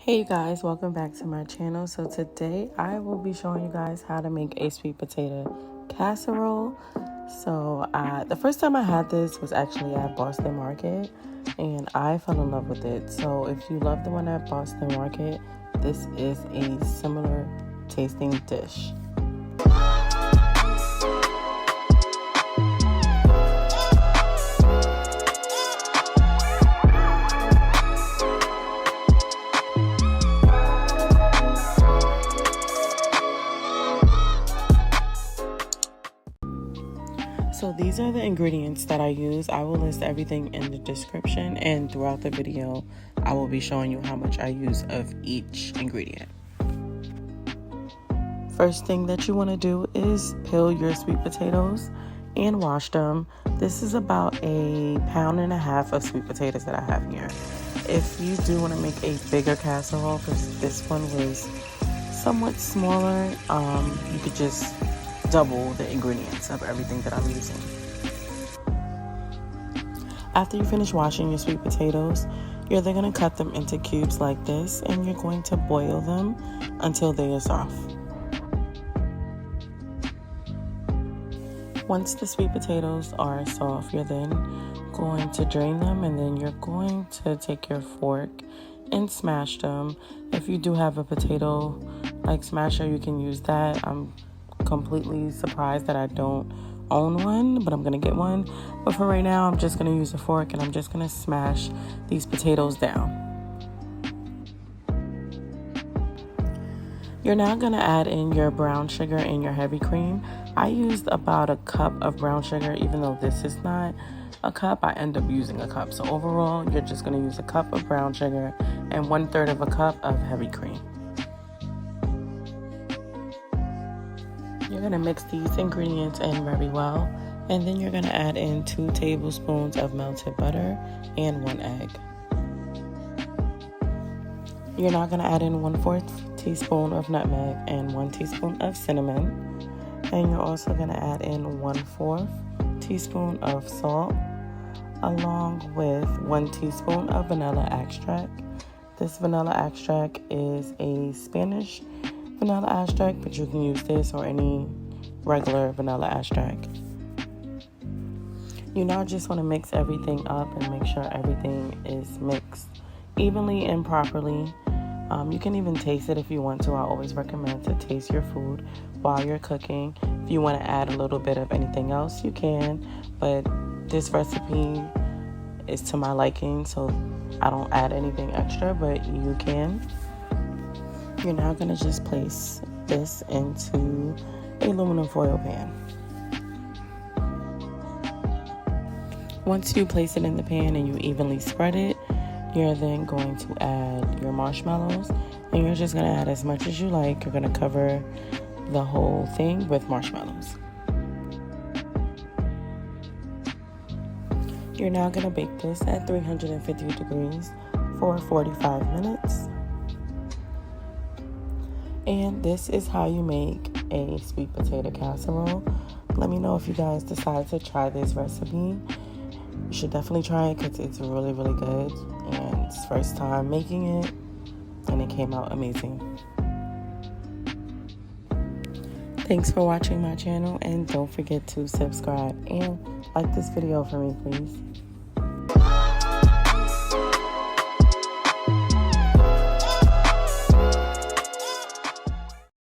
Hey you guys, welcome back to my channel. So today I will be showing you guys how to make a sweet potato casserole. So the first time I had this was actually at Boston Market and I fell in love with it. So if you love the one at Boston Market, this is a similar tasting dish. So these are the ingredients that I use. I will list everything in the description, and throughout the video I will be showing you how much I use of each ingredient. First thing that you want to do is peel your sweet potatoes and wash them. This is about 1.5 pounds of sweet potatoes that I have here. If you do want to make a bigger casserole, because this one was somewhat smaller, you could just double the ingredients of everything that I'm using. After you finish washing your sweet potatoes, you're then going to cut them into cubes like this, and you're going to boil them until they are soft. Once the sweet potatoes are soft, you're then going to drain them, and then you're going to take your fork and smash them. If you do have a potato like smasher, you can use that. I'm completely surprised that I don't own one, but I'm gonna get one. But for right now, I'm just gonna use a fork and I'm just gonna smash these potatoes down. You're now gonna add in your brown sugar and your heavy cream. I used about a cup of brown sugar. Even though this is not a cup, I end up using a cup. So overall, you're just gonna use a cup of brown sugar and 1/3 of a cup of heavy cream. You're going to mix these ingredients in very well, and then you're going to add in 2 tablespoons of melted butter and 1 egg. You're now going to add in 1/4 teaspoon of nutmeg and 1 teaspoon of cinnamon, and you're also going to add in 1/4 teaspoon of salt, along with 1 teaspoon of vanilla extract. This vanilla extract is a Spanish vanilla extract, but you can use this or any regular vanilla extract. You now just want to mix everything up and make sure everything is mixed evenly and properly. You can even taste it if you want to. I always recommend to taste your food while you're cooking. If you want to add a little bit of anything else, you can, but this recipe is to my liking, so I don't add anything extra, but you can. You're now going to just place this into an aluminum foil pan. Once you place it in the pan and you evenly spread it, you're then going to add your marshmallows, and you're just going to add as much as you like. You're going to cover the whole thing with marshmallows. You're now going to bake this at 350 degrees for 45 minutes. And this is how you make a sweet potato casserole. Let me know if you guys decide to try this recipe. You should definitely try it because it's really, really good. And it's first time making it, and it came out amazing. Thanks for watching my channel, and don't forget to subscribe and like this video for me, please.